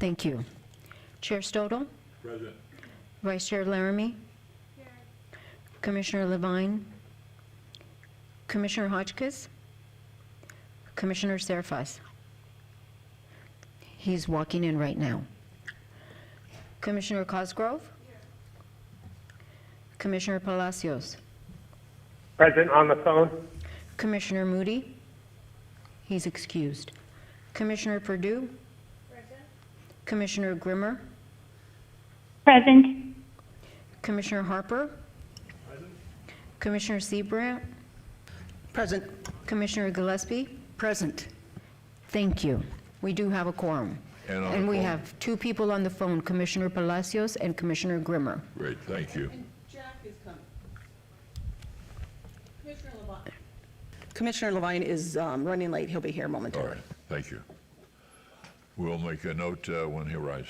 Thank you. Chair Stodel? Present. Vice Chair Laramie? Here. Commissioner Levine? Commissioner Hotchkiss? Commissioner Serfas? He's walking in right now. Commissioner Cosgrove? Here. Commissioner Palacios? Present on the phone. Commissioner Moody? He's excused. Commissioner Perdue? Present. Commissioner Grimmer? Present. Commissioner Harper? Present. Commissioner Seabrandt? Present. Commissioner Gillespie? Present. Thank you. We do have a quorum. And on And the we phone. have two people on the phone, Commissioner Palacios and Commissioner Grimmer. Great, thank you. And Jack is coming. Commissioner Levine. Commissioner Levine is running late. He'll be here All momentarily. right, thank you. We'll make a note when he arrives.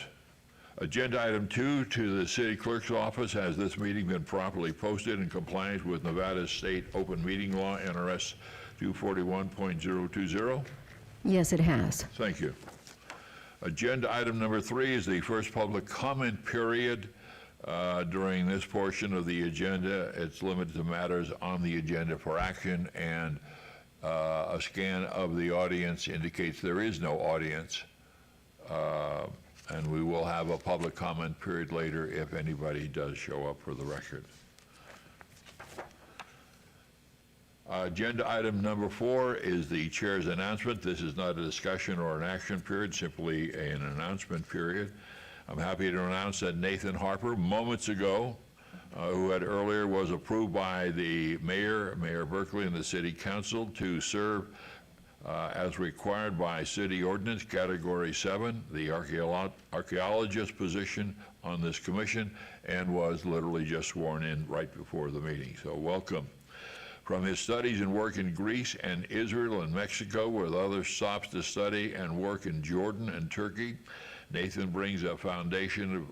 Agenda item 2, to the city clerk's office. Has this meeting been properly posted in compliance with Nevada State Open Meeting Law, NRS 241.020? Yes, it has. Thank you. Agenda item number 3 is the first public comment period. During this portion of the agenda, it's limited to matters on the agenda for action, and a scan of the audience indicates there is no audience. And we will have a public comment period later if anybody does show up for the record. Agenda item number 4 is the chair's announcement. This is not a discussion or an action period, simply an announcement period. I'm happy to announce that Nathan Harper, moments ago, who had earlier was approved by the Mayor Berkeley, and the City Council to serve as required by City Ordinance Category 7, the archaeologist position on this commission, and was literally just sworn in right before the meeting. So welcome. From his studies and work in Greece and Israel and Mexico, with other stops to study and work in Jordan and Turkey, Nathan brings a foundation of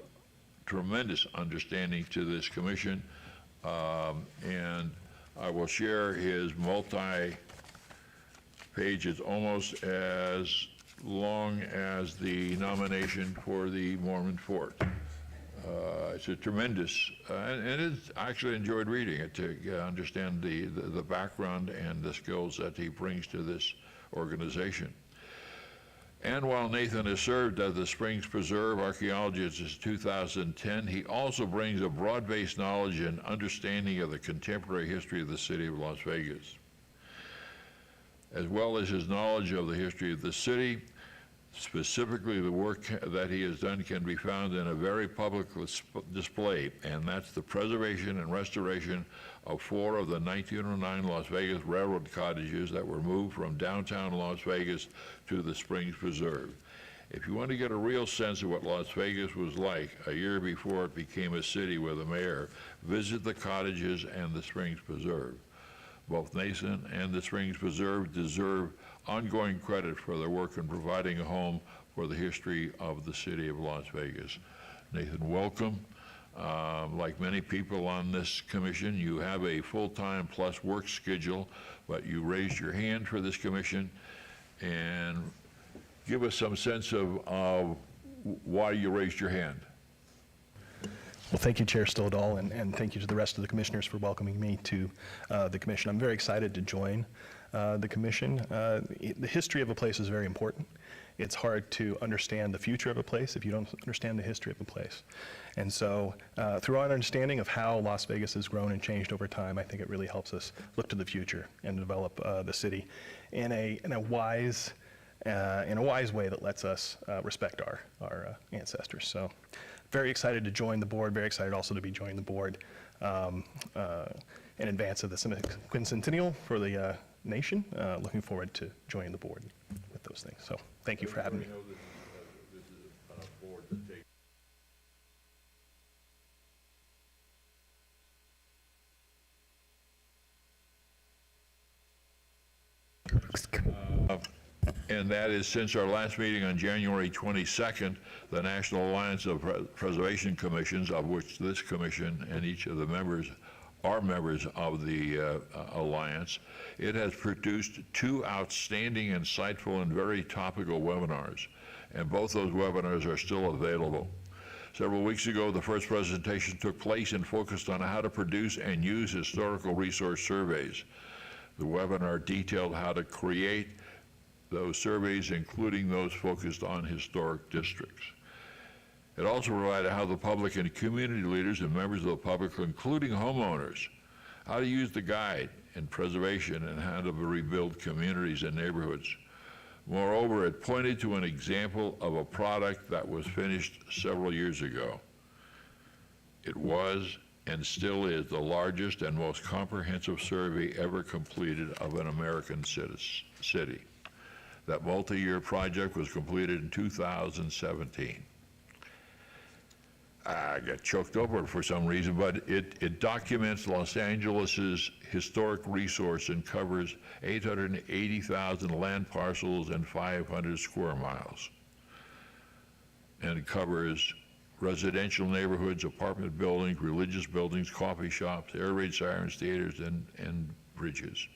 tremendous understanding to this commission, and I will share his multi-page. It's almost as long as the nomination for the Mormon Fort. It's a tremendous, and it's actually enjoyed reading it to understand the background and the skills that he brings to this organization. And while Nathan has served as the Springs Preserve archaeologist since 2010, he also brings a broad-based knowledge and understanding of the contemporary history of the city of Las Vegas, as well as his knowledge of the history of the city. Specifically, the work that he has done can be found in a very public display, and that's the preservation and restoration of 4 of the 1909 Las Vegas railroad cottages that were moved from downtown Las Vegas to the Springs Preserve. If you want to get a real sense of what Las Vegas was like a year before it became a city with a mayor, visit the cottages and the Springs Preserve. Both Nathan and the Springs Preserve deserve ongoing credit for their work in providing a home for the history of the city of Las Vegas. Nathan, welcome. Like many people on this commission, you have a full-time plus work schedule, but you raised your hand for this commission, and give us some sense of why you raised your hand. Well, thank you, Chair Stodal, and thank you to the rest of the commissioners for welcoming me to the commission. I'm very excited to join the commission. The history of a place is very important. It's hard to understand the future of a place if you don't understand the history of a place. And so through our understanding of how Las Vegas has grown and changed over time, I think it really helps us look to the future and develop the city in a wise way that lets us respect our ancestors. So very excited to join the board, very excited also to be joining the board in advance of the quincentennial for the nation. Looking forward to joining the board with those things. So thank you for having me. This is a board that takes and that is, since our last meeting on January 22nd, the National Alliance of Preservation Commissions, of which this commission and each of the members are members of the Alliance, it has produced 2 outstanding, insightful, and very topical webinars. and both those webinars are still available. Several weeks ago, the first presentation took place and focused on how to produce and use historical resource surveys. The webinar detailed how to create those surveys, including those focused on historic districts. It also provided how the public and community leaders and members of the public, including homeowners, how to use the guide in preservation and how to rebuild communities and neighborhoods. Moreover, it pointed to an example of a product that was finished several years ago. It was and still is the largest and most comprehensive survey ever completed of an American city. That multi-year project was completed in 2017. I got choked over for some reason, but it documents Los Angeles's historic resource and covers 880,000 land parcels and 500 square miles. And it covers residential neighborhoods, apartment buildings, religious buildings, coffee shops, air raid sirens, theaters, and bridges.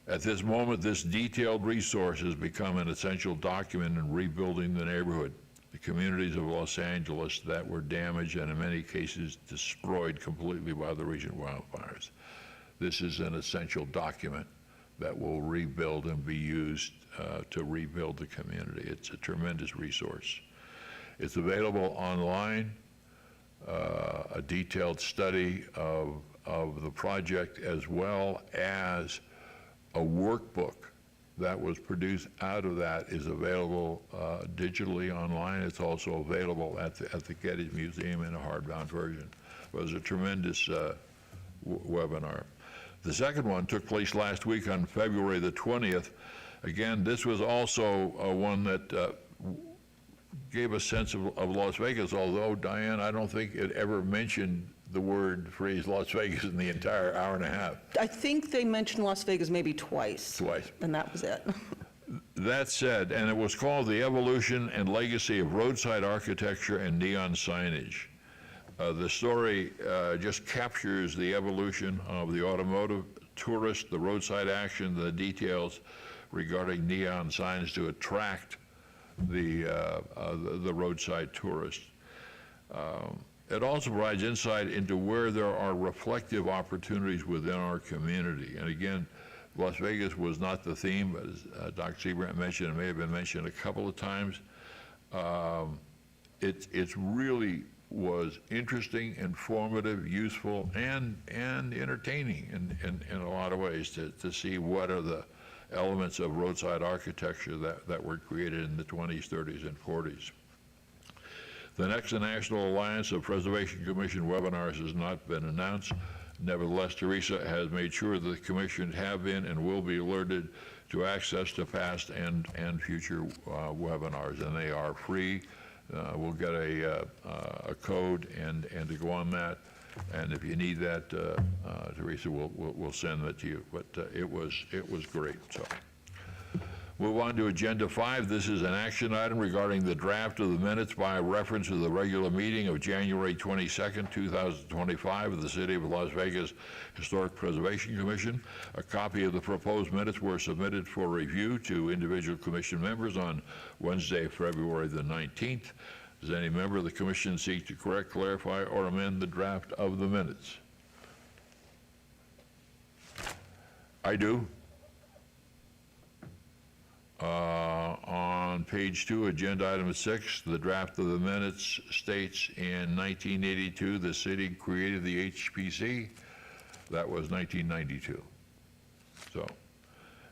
At this moment, this detailed resource has become an essential document in rebuilding the neighborhood, the communities of Los Angeles that were damaged and in many cases destroyed completely by the recent wildfires. This is an essential document that will rebuild and be used to rebuild the community. It's a tremendous resource. It's available online, a detailed study of the project, as well as a workbook that was produced out of that is available digitally online. It's also available at the Getty Museum in a hardbound version. It was a tremendous webinar. The second one took place last week on February the 20th. Again, this was also one that gave a sense of Las Vegas, although, Diane, I don't think it ever mentioned the phrase Las Vegas in the entire hour and a half. I think they mentioned Las Vegas maybe twice. Twice. And that was it. That said, and it was called The Evolution and Legacy of Roadside Architecture and Neon Signage. The story just captures the evolution of the automotive tourist, the roadside action, the details regarding neon signs to attract the roadside tourist. It also provides insight into where there are reflective opportunities within our community. And again, Las Vegas was not the theme, but as Dr. Seabrandt mentioned, it may have been mentioned a couple of times. It really was interesting, informative, useful, and entertaining in a lot of ways to see what are the elements of roadside architecture that were created in the 20s, 30s, and 40s. The next National Alliance of Preservation Commission webinars has not been announced. Nevertheless, Teresa has made sure that the commission have been and will be alerted to access to past and future webinars, and they are free. We'll get a code and to go on that, and if you need that, Teresa, we'll send that to you. But it was great. So. Move on to Agenda 5. This is an action item regarding the draft of the minutes by reference to the regular meeting of January 22nd, 2025 of the City of Las Vegas Historic Preservation Commission. A copy of the proposed minutes were submitted for review to individual commission members on Wednesday, February the 19th. Does any member of the commission seek to correct, clarify, or amend the draft of the minutes? I do. On page 2, agenda item 6, the draft of the minutes states in 1982, the city created the HPC. That was 1992. So,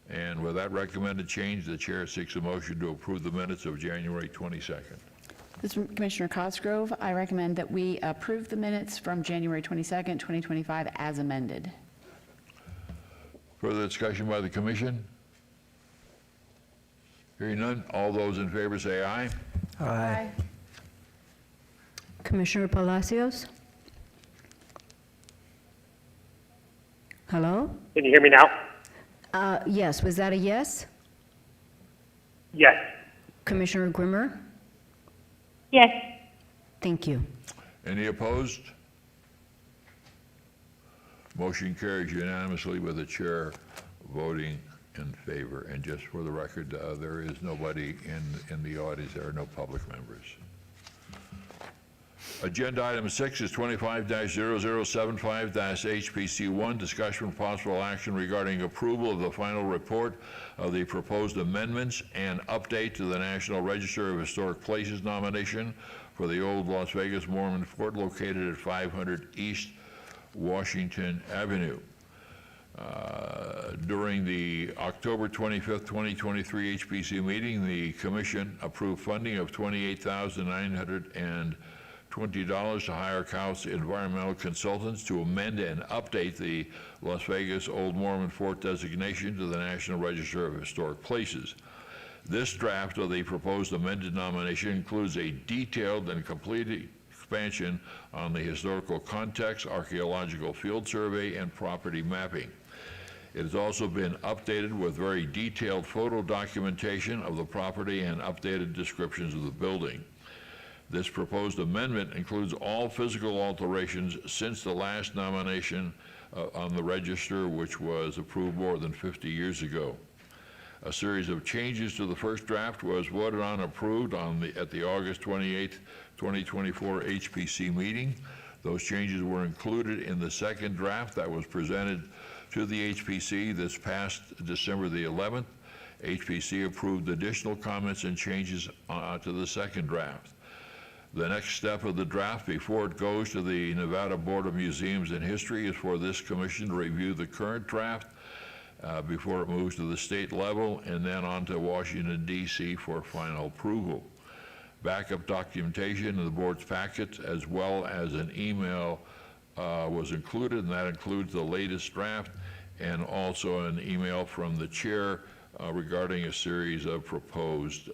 and with that recommended change, the chair seeks a motion to approve the minutes of January 22nd. This is Commissioner Cosgrove. I recommend that we approve the minutes from January 22nd, 2025 as amended. Further discussion by the commission? Hearing none, all those in favor say aye. Aye. Commissioner Palacios? Hello? Can you hear me now? Yes, was that a yes? Yes. Commissioner Grimmer? Yes. Thank you. Any opposed? Motion carries unanimously with the chair voting in favor. And just for the record, there is nobody in the audience. There are no public members. Agenda item 6 is 25-0075-HPC1, discussion with possible action regarding approval of the final report of the proposed amendments and update to the National Register of Historic Places nomination for the old Las Vegas Mormon Fort located at 500 East Washington Avenue. During the October 25th, 2023 HPC meeting, the commission approved funding of $28,920 to hire Kaus Environmental Consultants to amend and update the Las Vegas Old Mormon Fort designation to the National Register of Historic Places. This draft of the proposed amended nomination includes a detailed and complete expansion on the historical context, archaeological field survey, and property mapping. It has also been updated with very detailed photo documentation of the property and updated descriptions of the building. This proposed amendment includes all physical alterations since the last nomination on the register, which was approved more than 50 years ago. A series of changes to the first draft was voted on and approved at the August 28, 2024 HPC meeting. Those changes were included in the second draft that was presented to the HPC this past December the 11th. HPC approved additional comments and changes to the second draft. The next step of the draft before it goes to the Nevada Board of Museums and History is for this commission to review the current draft before it moves to the state level and then on to Washington, D.C. for final approval. Backup documentation in the board's packet as well as an email was included, and that includes the latest draft and also an email from the chair regarding a series of proposed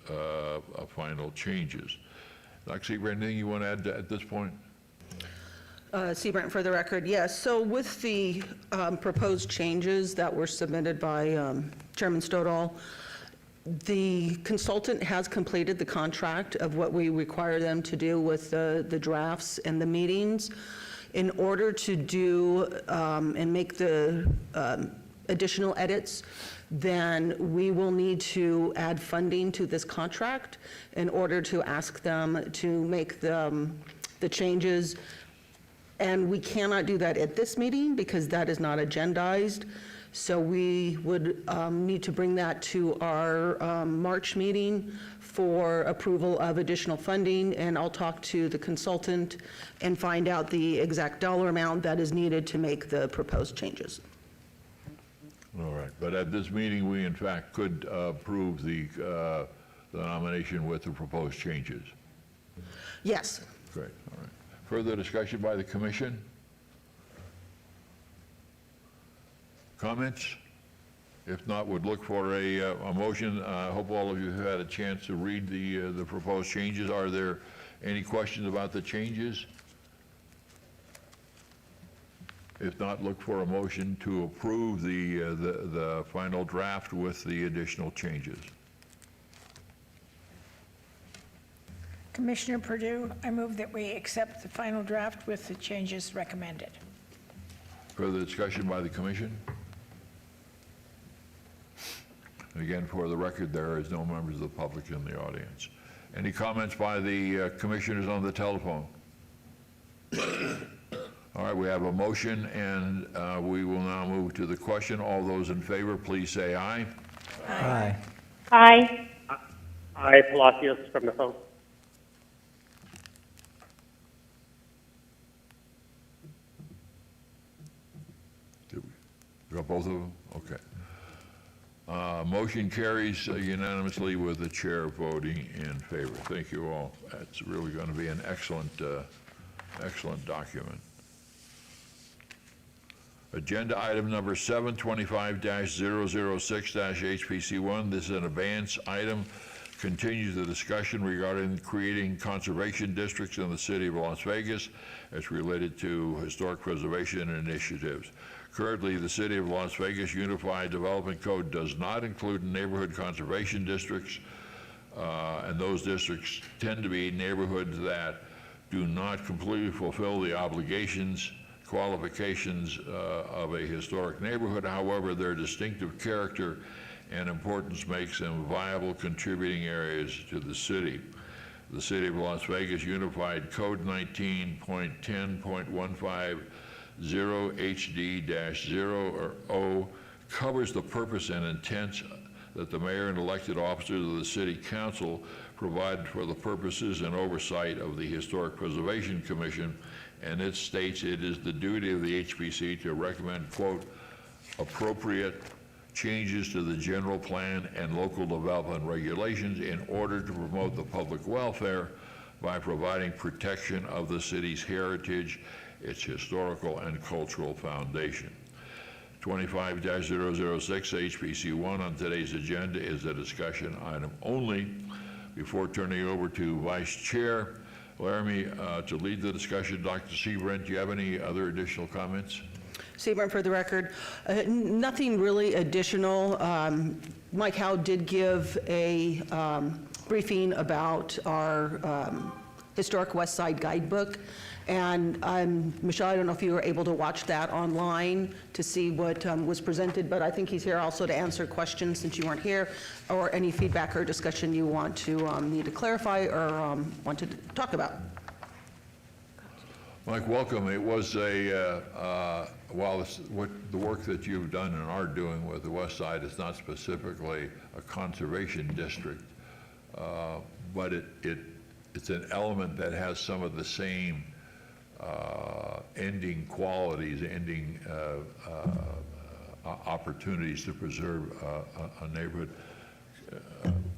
final changes. Dr. Seabrand, anything you want to add at this point? Seabrand, for the record, yes. So with the proposed changes that were submitted by Chairman Stoddall, the consultant has completed the contract of what we require them to do with the drafts and the meetings. In order to do and make the additional edits, then we will need to add funding to this contract in order to ask them to make the changes. And we cannot do that at this meeting because that is not agendized. So we would need to bring that to our March meeting for approval of additional funding, and I'll talk to the consultant and find out the exact dollar amount that is needed to make the proposed changes. All right, but at this meeting, we in fact could approve the nomination with the proposed changes. Yes. Great, all right. Further discussion by the commission? Comments? If not, would look for a motion. I hope all of you have had a chance to read the proposed changes. Are there any questions about the changes? If not, look for a motion to approve the final draft with the additional changes. Commissioner Perdue, I move that we accept the final draft with the changes recommended. Further discussion by the commission? And again, for the record, there is no members of the public in the audience. Any comments by the commissioners on the telephone? All right, we have a motion, and we will now move to the question. All those in favor, please say aye. Aye. Aye. Aye, Palacios from the phone. We got both of them? Okay. Motion carries unanimously with the chair voting in favor. Thank you all. That's really going to be an excellent, excellent document. Agenda item number 7, 25-006-HPC1. This is an advance item. Continues the discussion regarding creating conservation districts in the city of Las Vegas as related to historic preservation initiatives. Currently, the City of Las Vegas Unified Development Code does not include neighborhood conservation districts, and those districts tend to be neighborhoods that do not completely fulfill the obligations qualifications of a historic neighborhood. However, their distinctive character and importance makes them viable contributing areas to the city. The City of Las Vegas Unified Code 19.10.150 HD-0 covers the purpose and intent that the mayor and elected officers of the city council provide for the purposes and oversight of the Historic Preservation Commission, and it states it is the duty of the HPC to recommend, quote, appropriate changes to the general plan and local development regulations in order to promote the public welfare by providing protection of the city's heritage, its historical and cultural foundation. 25-006 HPC 1 on today's agenda is a discussion item only. Before turning over to Vice Chair Laramie to lead the discussion, Dr. Seabrant, do you have any other additional comments? Seabrant, for the record, nothing really additional. Mike Howe did give a briefing about our Historic West Side Guidebook, and Michelle, I don't know if you were able to watch that online to see what was presented, but I think he's here also to answer questions since you weren't here, or any feedback or discussion you want to need to clarify or want to talk about. Mike, welcome. It was while the work that you've done and are doing with the West Side is not specifically a conservation district, but it's an element that has some of the same ending qualities, opportunities to preserve a neighborhood.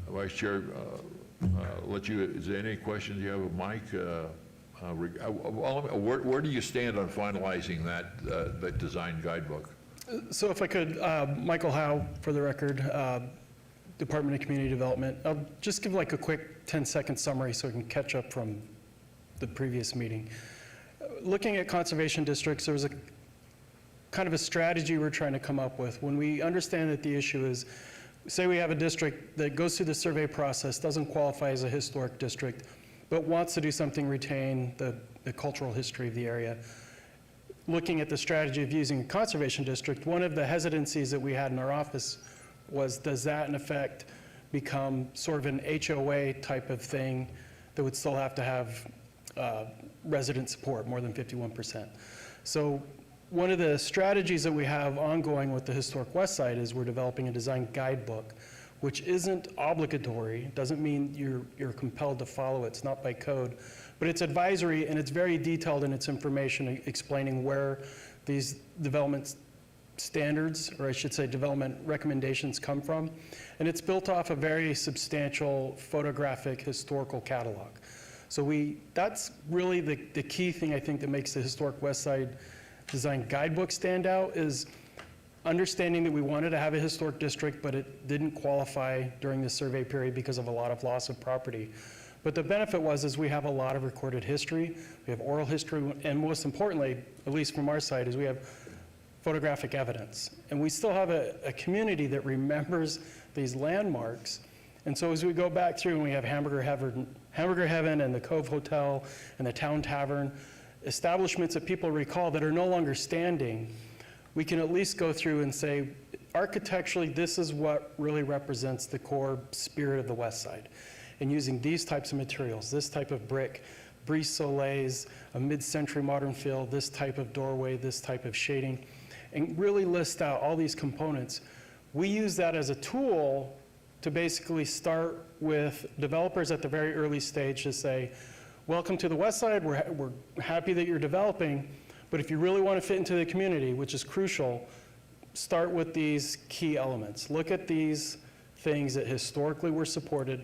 Vice Chair, is there any questions you have of Mike? Where do you stand on finalizing that design guidebook? So if I could, Michael Howe, for the record, Department of Community Development. I'll just give like a quick 10-second summary so we can catch up from the previous meeting. Looking at conservation districts, there was a kind of a strategy we're trying to come up with. When we understand that the issue is, say we have a district that goes through the survey process, doesn't qualify as a historic district, but wants to do something, retain the cultural history of the area. Looking at the strategy of using a conservation district, one of the hesitancies that we had in our office was, does that in effect become sort of an HOA type of thing that would still have to have resident support, more than 51%. So one of the strategies that we have ongoing with the Historic West Side is we're developing a design guidebook, which isn't obligatory. Doesn't mean you're compelled to follow it. It's not by code, but it's advisory, and it's very detailed in its information explaining where these development standards, or I should say development recommendations, come from. And it's built off a very substantial photographic historical catalog. So that's really the key thing I think that makes the Historic West Side Design Guidebook stand out, is understanding that we wanted to have a historic district, but it didn't qualify during the survey period because of a lot of loss of property. But the benefit is we have a lot of recorded history, we have oral history, and most importantly, at least from our side, is we have photographic evidence. And we still have a community that remembers these landmarks. And so as we go back through and we have Hamburger Heaven and the Cove Hotel and the Town Tavern, establishments that people recall that are no longer standing, we can at least go through and say, architecturally, this is what really represents the core spirit of the West Side. And using these types of materials, this type of brick, brise soleils, a mid-century modern feel, this type of doorway, this type of shading, and really list out all these components. We use that as a tool to basically start with developers at the very early stage to say, welcome to the West Side, we're happy that you're developing, but if you really want to fit into the community, which is crucial, start with these key elements. Look at these things that historically were supported,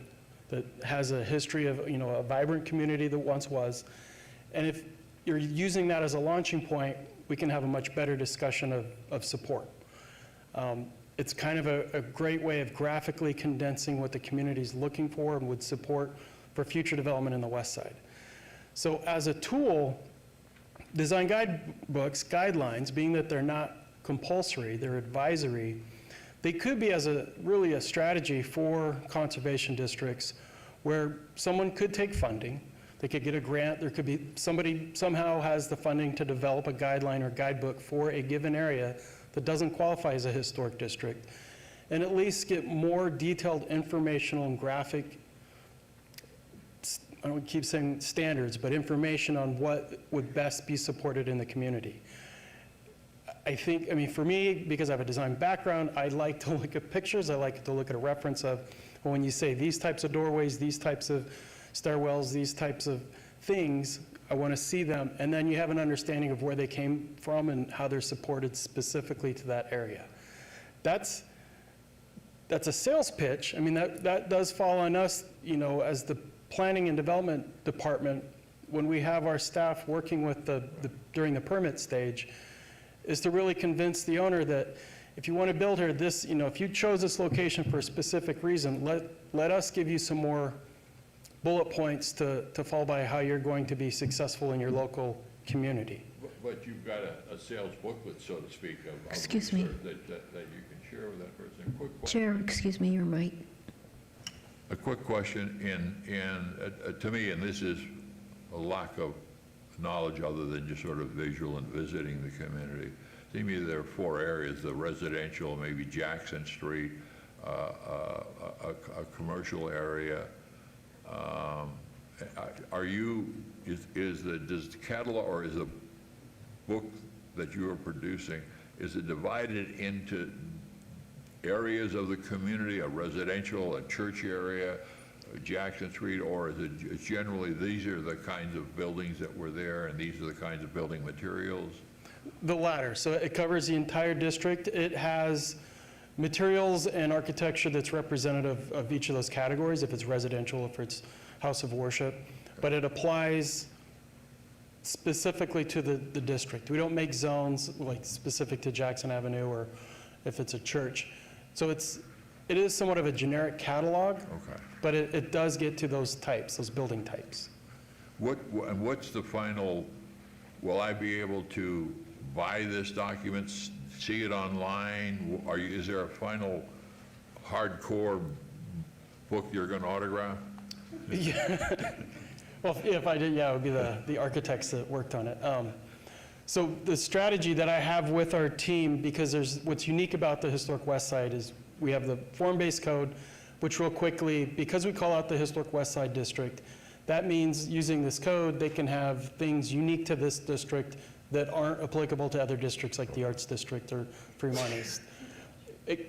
that has a history of a vibrant community that once was, and if you're using that as a launching point, we can have a much better discussion of support. It's kind of a great way of graphically condensing what the community is looking for and would support for future development in the West Side. So as a tool, design guidebooks, guidelines, being that they're not compulsory, they're advisory, they could be really a strategy for conservation districts where someone could take funding, They could get a grant, there could be, somebody somehow has the funding to develop a guideline or guidebook for a given area that doesn't qualify as a historic district, and at least get more detailed informational and graphic, I don't keep saying standards, but information on what would best be supported in the community. I think, I mean, for me, because I have a design background, I like to look at pictures. I like to look at a reference of, well, when you say these types of doorways, these types of stairwells, these types of things, I want to see them. And then you have an understanding of where they came from and how they're supported specifically to that area. That's a sales pitch. I mean, that does fall on us, you know, as the planning and development department, when we have our staff working with during the permit stage, is to really convince the owner that if you want to build here, this, you know, if you chose this location for a specific reason, let us give you some more bullet points to fall by how you're going to be successful in your local community. But you've got a sales booklet, so to speak, of Excuse me. that you can share with that person. Quick question. Chair, excuse me, your mic. A quick question, and to me, and this is a lack of knowledge other than just sort of visual and visiting the community. To me, there are 4 areas: the residential, maybe Jackson Street, a commercial area. Does the catalog or is the book that you are producing, is it divided into areas of the community, a residential, a church area, Jackson Street, or is it generally these are the kinds of buildings that were there and these are the kinds of building materials? The latter. So it covers the entire district. It has materials and architecture that's representative of each of those categories, if it's residential, if it's house of worship, but it applies specifically to the district. We don't make zones like specific to Jackson Avenue or if it's a church. So it is somewhat of a generic catalog, Okay. but it does get to those types, those building types. What's the final, will I be able to buy this document, see it online? Is there a final hardcore book you're going to autograph? Well, if I did, yeah, it would be the architects that worked on it. So the strategy that I have with our team, because what's unique about the Historic West Side is we have the form-based code, which real quickly, because we call out the Historic West Side District, that means using this code, they can have things unique to this district that aren't applicable to other districts like the Arts District or Fremont East.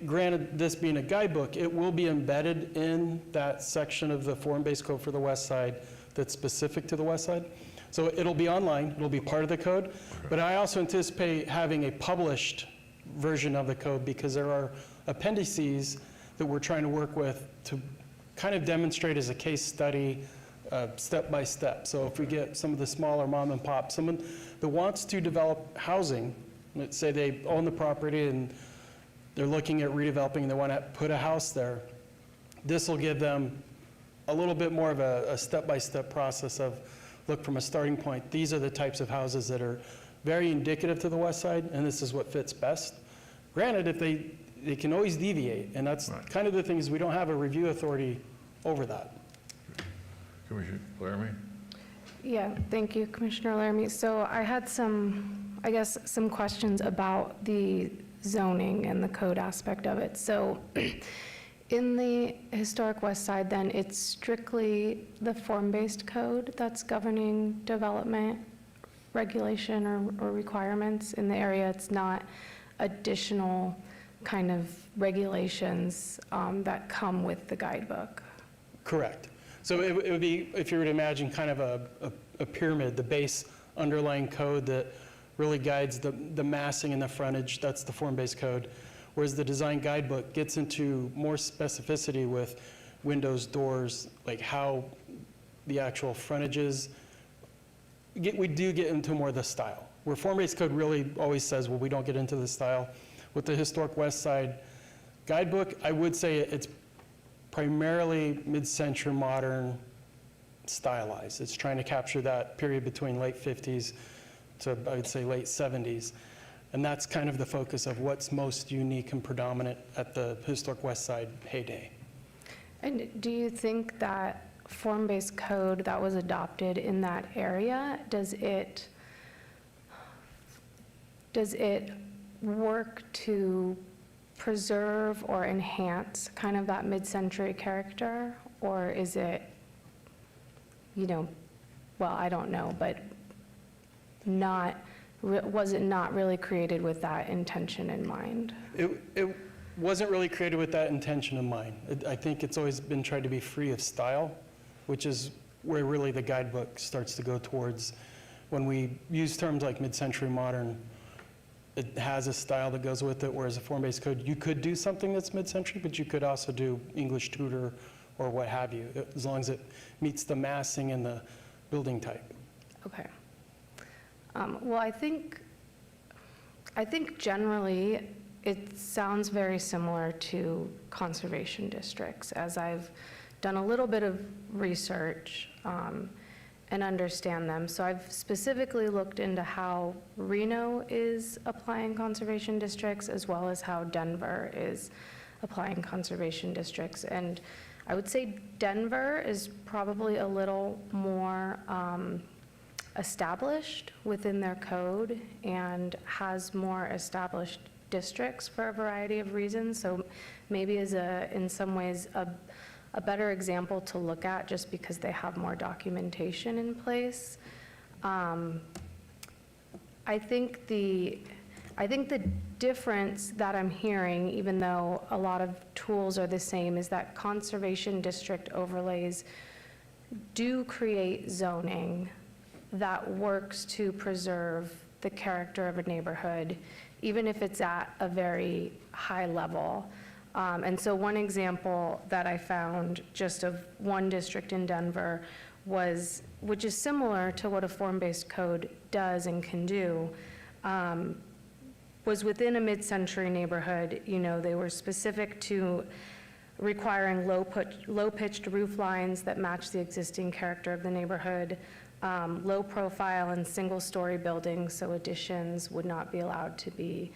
Granted, this being a guidebook, it will be embedded in that section of the form-based code for the West Side that's specific to the West Side. So it'll be online, it'll be part of the code, but I also anticipate having a published version of the code because there are appendices that we're trying to work with to kind of demonstrate as a case study, step by step. So if we get some of the smaller mom and pop, someone that wants to develop housing, let's say they own the property and they're looking at redeveloping and they want to put a house there, this will give them a little bit more of a step-by-step process of, look, from a starting point, these are the types of houses that are very indicative to the West Side, and this is what fits best. Granted, if they can always deviate, and that's Right. kind of the thing is we don't have a review authority over that. Commissioner Laramie? Yeah, thank you, Commissioner Laramie. So I had some questions about the zoning and the code aspect of it. So in the Historic West Side, then, it's strictly the form-based code that's governing development regulation or requirements in the area. It's not additional kind of regulations that come with the guidebook. Correct. So it would be, if you were to imagine kind of a pyramid, the base underlying code that really guides the massing and the frontage, that's the form-based code. Whereas the design guidebook gets into more specificity with windows, doors, like how the actual frontages, we do get into more of the style. Where form-based code really always says, well, we don't get into the style. With the Historic West Side guidebook, I would say it's primarily mid-century modern stylized. It's trying to capture that period between late 50s to, I would say, late 70s. And that's kind of the focus of what's most unique and predominant at the Historic West Side heyday. And do you think that form-based code that was adopted in that area, does it work to preserve or enhance kind of that mid-century character? Or is it, well, I don't know, but was it not really created with that intention in mind? It wasn't really created with that intention in mind. I think it's always been tried to be free of style, which is where really the guidebook starts to go towards. When we use terms like mid-century modern, it has a style that goes with it, whereas a form-based code, you could do something that's mid-century, but you could also do English Tudor or what have you, as long as it meets the massing and the building type. Okay. Well, I think generally it sounds very similar to conservation districts, as I've done a little bit of research and understand them. So I've specifically looked into how Reno is applying conservation districts, as well as how Denver is applying conservation districts. And I would say Denver is probably a little more established within their code and has more established districts for a variety of reasons. So maybe is in some ways a better example to look at, just because they have more documentation in place. I think the difference that I'm hearing, even though a lot of tools are the same, is that conservation district overlays do create zoning that works to preserve the character of a neighborhood, even if it's at a very high level. And so one example that I found just of one district in Denver which is similar to what a form-based code does and can do, was within a mid-century neighborhood. They were specific to requiring low-pitched roof lines that match the existing character of the neighborhood, low profile and single-story buildings, so additions would not be allowed to be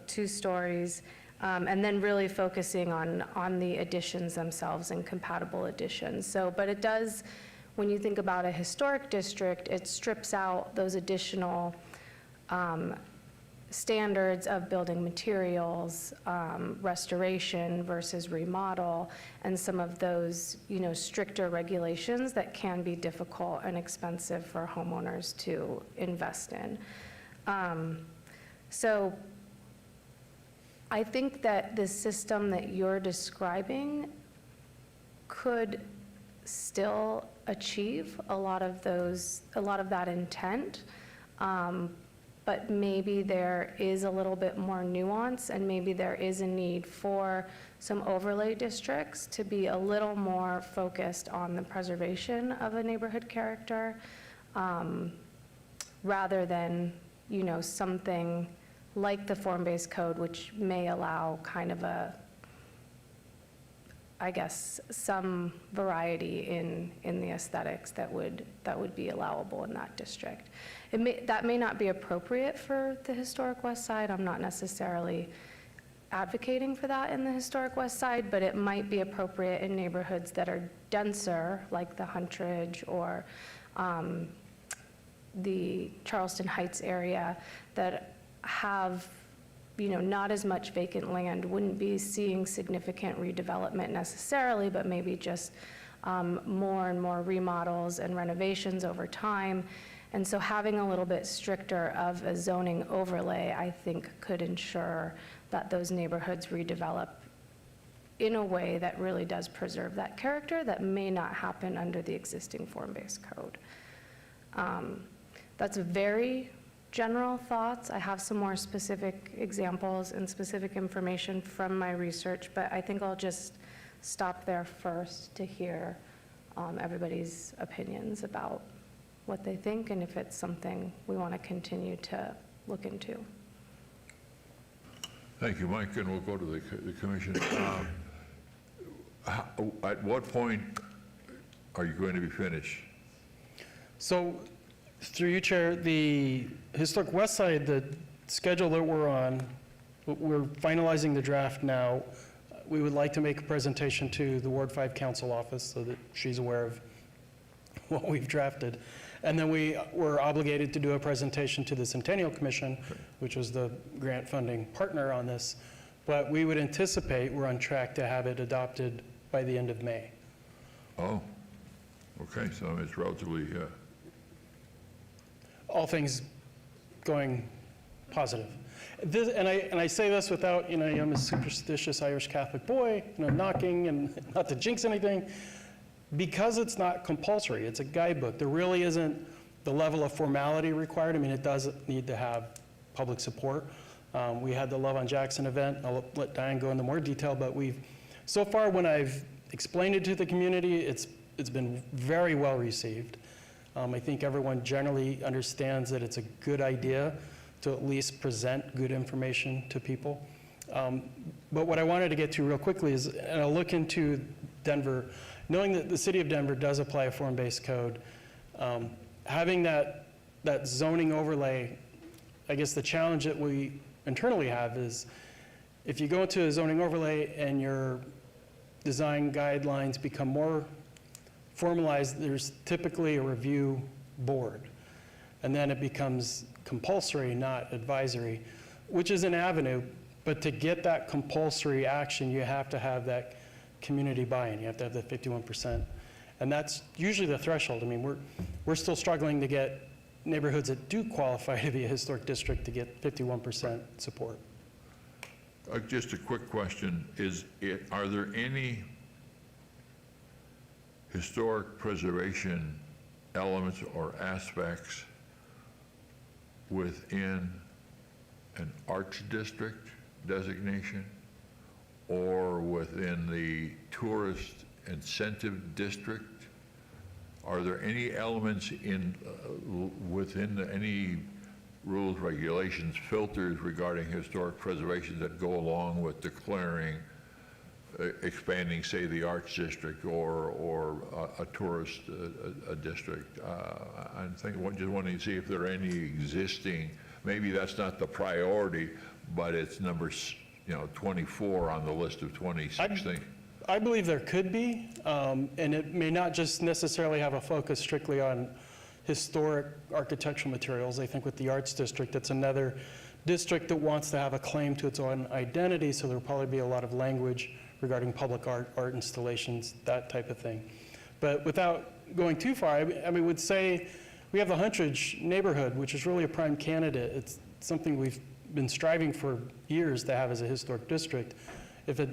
2 stories, and then really focusing on the additions themselves and compatible additions. But it does, when you think about a historic district, it strips out those additional standards of building materials, restoration versus remodel, and some of those, stricter regulations that can be difficult and expensive for homeowners to invest in. So I think that the system that you're describing could still achieve a lot of that intent. But maybe there is a little bit more nuance, and maybe there is a need for some overlay districts to be a little more focused on the preservation of a neighborhood character, rather than, something like the form-based code, which may allow kind of some variety in the aesthetics that would be allowable in that district. That may not be appropriate for the historic West Side. I'm not necessarily advocating for that in the historic West Side, but it might be appropriate in neighborhoods that are denser, like the Huntridge or the Charleston Heights area, that have not as much vacant land, wouldn't be seeing significant redevelopment necessarily, but maybe just more and more remodels and renovations over time. And so having a little bit stricter of a zoning overlay, I think, could ensure that those neighborhoods redevelop in a way that really does preserve that character that may not happen under the existing form-based code. That's very general thoughts. I have some more specific examples and specific information from my research, but I think I'll just stop there first to hear everybody's opinions about what they think and if it's something we want to continue to look into. Thank you, Mike, and we'll go to the commission. At what point are you going to be finished? So, through you, Chair, the Historic West Side, the schedule that we're on, we're finalizing the draft now. we would like to make a presentation to the Ward 5 Council office so that she's aware of what we've drafted. And then we were obligated to do a presentation to the Centennial Commission, which was the grant funding partner on this. But we would anticipate we're on track to have it adopted by the end of May. Oh, okay, so it's relatively, All things going positive. This, and I say this without, I'm a superstitious Irish Catholic boy, knocking, and not to jinx anything. Because it's not compulsory, it's a guidebook, there really isn't the level of formality required. I mean, it does need to have public support. We had the Love on Jackson event. I'll let Diane go into more detail, but so far when I've explained it to the community, it's been very well received. I think everyone generally understands that it's a good idea to at least present good information to people. But what I wanted to get to real quickly is, and I'll look into Denver, knowing that the city of Denver does apply a form-based code, having that zoning overlay, I guess the challenge that we internally have is if you go into a zoning overlay and your design guidelines become more formalized, there's typically a review board. And then it becomes compulsory, not advisory, which is an avenue. But to get that compulsory action, you have to have that community buy-in. You have to have the 51%. And that's usually the threshold. I mean, we're still struggling to get neighborhoods that do qualify to be a historic district to get 51% support. just a quick question, are there any historic preservation elements or aspects within an arts district designation or within the tourist incentive district? Are there any elements within any rules, regulations, filters regarding historic preservation that go along with declaring, expanding, say, the arts district or a tourist district? I'm thinking, just wanting to see if there are any existing, maybe that's not the priority, but it's number 24 on the list of 26 things. I believe there could be, and it may not just necessarily have a focus strictly on historic architectural materials. I think with the Arts District, it's another district that wants to have a claim to its own identity, so there'll probably be a lot of language regarding public art installations, that type of thing. But without going too far, I would say we have the Huntridge neighborhood, which is really a prime candidate. It's something we've been striving for years to have as a historic district. If it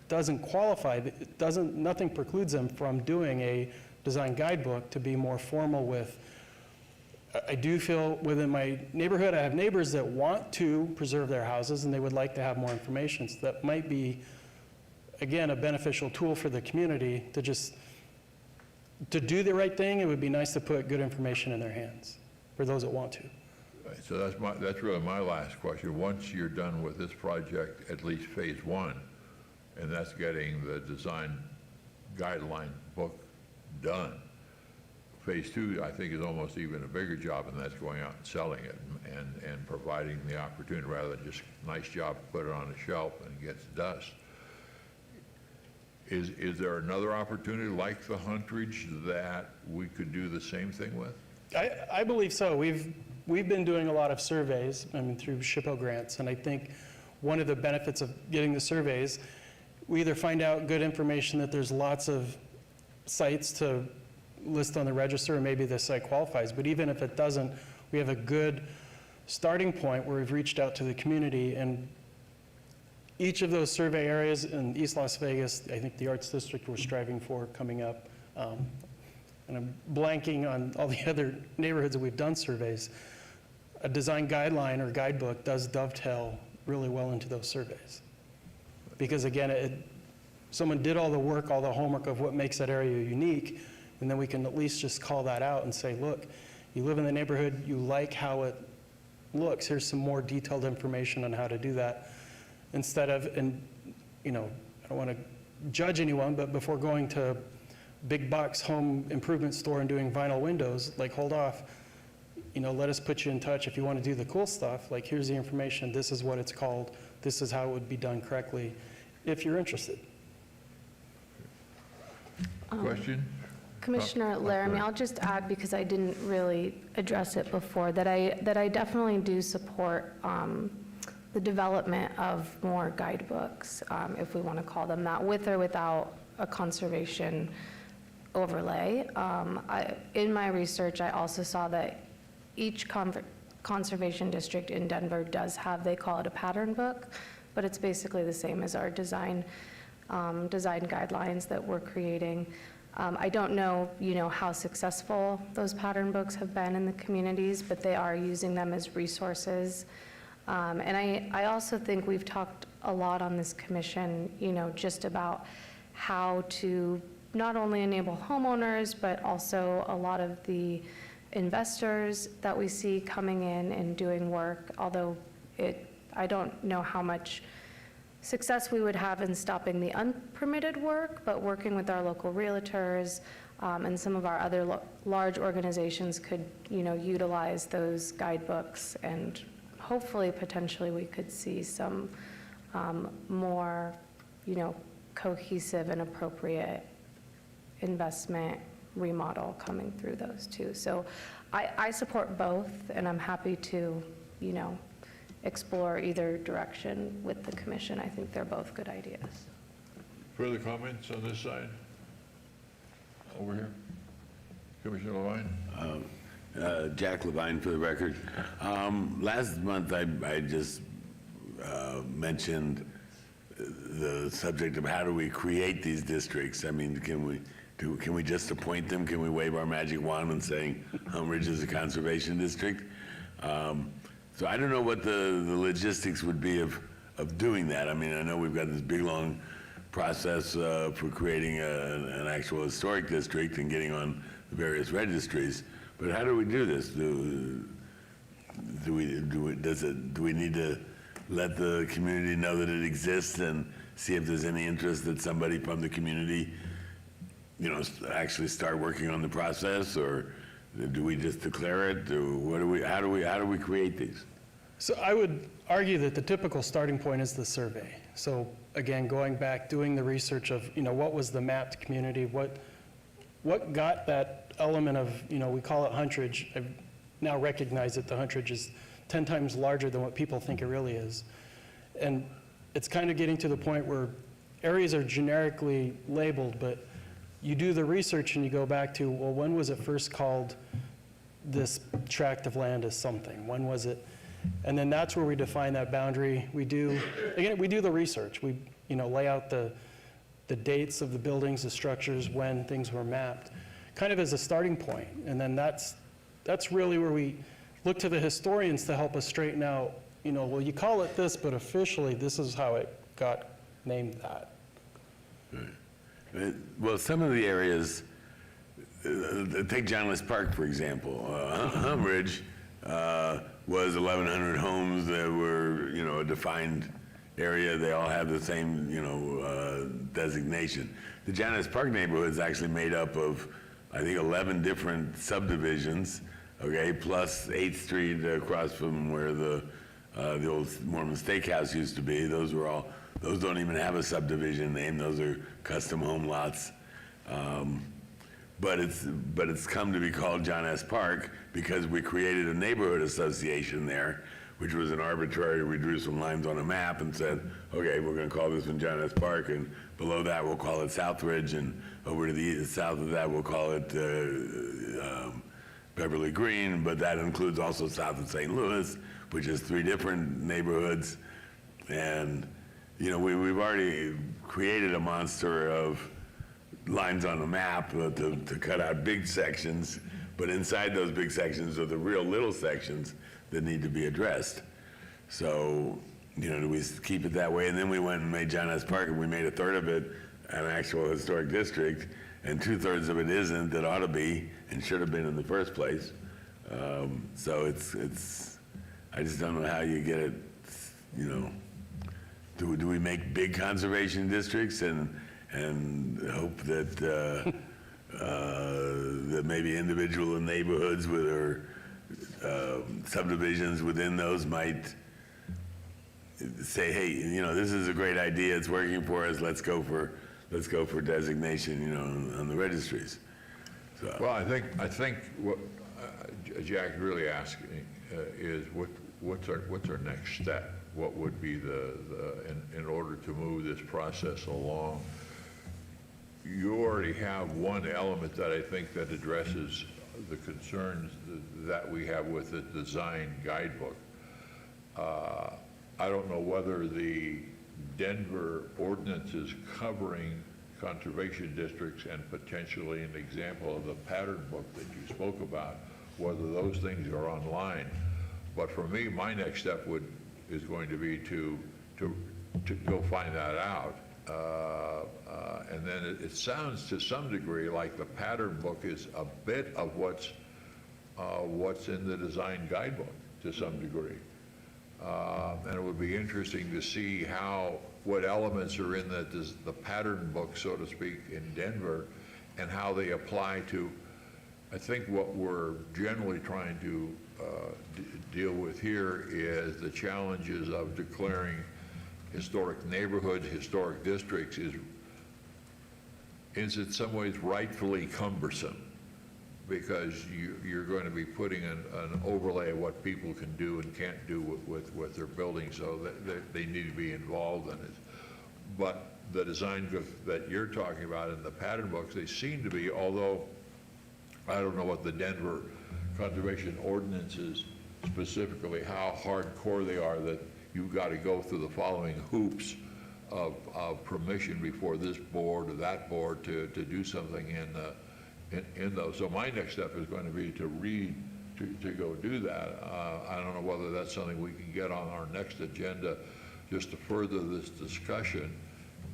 doesn't qualify, nothing precludes them from doing a design guidebook to be more formal with. I do feel within my neighborhood, I have neighbors that want to preserve their houses and they would like to have more information. So that might be, again, a beneficial tool for the community to do the right thing. It would be nice to put good information in their hands for those that want to. Right, so that's really my last question. Once you're done with this project, at least phase one, and that's getting the design guideline book done. Phase two, I think, is almost even a bigger job, and that's going out and selling it and providing the opportunity rather than just nice job, put it on a shelf and it gets dust. Is there another opportunity like the Huntridge that we could do the same thing with? I believe so. We've been doing a lot of surveys, through SHPO grants, and I think one of the benefits of getting the surveys, we either find out good information that there's lots of sites to list on the register, or maybe the site qualifies, but even if it doesn't, we have a good starting point where we've reached out to the community, and each of those survey areas in East Las Vegas, I think the Arts District we're striving for coming up, and I'm blanking on all the other neighborhoods that we've done surveys, a design guideline or guidebook does dovetail really well into those surveys. Because again, someone did all the work, all the homework of what makes that area unique, and then we can at least just call that out and say, look, you live in the neighborhood, you like how it looks, here's some more detailed information on how to do that. Instead of, and I don't want to judge anyone, but before going to big box home improvement store and doing vinyl windows, like hold off, let us put you in touch if you want to do the cool stuff, like here's the information, this is what it's called, this is how it would be done correctly. if you're interested. Question? Commissioner Laramie, I'll just add, because I didn't really address it before, that I definitely do support the development of more guidebooks, if we want to call them that, with or without a conservation overlay. In my research, I also saw that each conservation district in Denver does have, they call it a pattern book, but it's basically the same as our design guidelines that we're creating. I don't know, how successful those pattern books have been in the communities, but they are using them as resources. And I also think we've talked a lot on this commission, just about how to not only enable homeowners, but also a lot of the investors that we see coming in and doing work, although I don't know how much success we would have in stopping the unpermitted work, but working with our local realtors and some of our other large organizations could, utilize those guidebooks, and hopefully, potentially, we could see some more, cohesive and appropriate investment remodel coming through those too. So I support both, and I'm happy to, explore either direction with the commission. I think they're both good ideas. Further comments on this side? Over here. Commissioner Levine? Jack Levine for the record. Last month, I just mentioned the subject of how do we create these districts. I mean, can we just appoint them? Can we wave our magic wand and saying Home Ridge is a conservation district? So I don't know what the logistics would be of doing that. I mean, I know we've got this big, long process for creating an actual historic district and getting on the various registries. But how do we do this? Do we need to let the community know that it exists and see if there's any interest that somebody from the community, actually start working on the process, or do we just declare it? How do we create these? So I would argue that the typical starting point is the survey. So again, going back, doing the research of, what was the mapped community, what got that element of, we call it hunterage. I've now recognized that the hunterage is 10 times larger than what people think it really is. And it's kind of getting to the point where areas are generically labeled, but you do the research and you go back to, well, when was it first called this tract of land as something? When was it? And then that's where we define that boundary. We do the research. We, lay out the dates of the buildings, the structures, when things were mapped, kind of as a starting point. And then that's really where we look to the historians to help us straighten out, well, you call it this, but officially this is how it got named that. Well, some of the areas, take John Lewis Park, for example. Home Ridge was 1,100 homes that were, a defined area. They all have the same, designation. The John Lewis Park neighborhood is actually made up of, I think, 11 different subdivisions, okay, plus 8th Street across from where the old Mormon Steakhouse used to be. Those don't even have a subdivision name. Those are custom home lots. But it's come to be called John S. Park because we created a neighborhood association there, which was an arbitrary, we drew some lines on a map and said, okay, we're going to call this one John S. Park, and below that we'll call it Southridge, and over to the south of that we'll call it Beverly Green, but that includes also south of St. Louis, which is 3 different neighborhoods. And we've already created a monster of lines on a map to cut out big sections, but inside those big sections are the real little sections that need to be addressed. So, do we keep it that way? And then we went and made John S. Park, and we made 1/3 of it an actual historic district, and 2/3 of it isn't, that ought to be and should have been in the first place. So it's I just don't know how you get it, do we make big conservation districts and hope that that maybe individual neighborhoods with subdivisions within those might say, hey, you know, this is a great idea, it's working for us, let's go for designation, you know, on the registries. So, Well, I think what Jack's really asking is what's our next step? What would be in order to move this process along? You already have one element that I think that addresses the concerns that we have with the design guidebook. I don't know whether the Denver ordinance is covering conservation districts and potentially an example of the pattern book that you spoke about, whether those things are online. But for me, my next step is going to be to go find that out. And then it sounds to some degree like the pattern book is a bit of what's in the design guidebook to some degree. And it would be interesting to see what elements are in the pattern book, so to speak, in Denver, and how they apply to, I think what we're generally trying to deal with here is the challenges of declaring historic neighborhoods, historic districts is in some ways rightfully cumbersome, because you're going to be putting an overlay of what people can do and can't do with their buildings, so that they need to be involved in it. But the design that you're talking about in the pattern books, they seem to be, although I don't know what the Denver conservation ordinance is specifically, how hardcore they are, that you've got to go through the following hoops of permission before this board or that board to do something in those. So my next step is going to be to go do that. I don't know whether that's something we can get on our next agenda just to further this discussion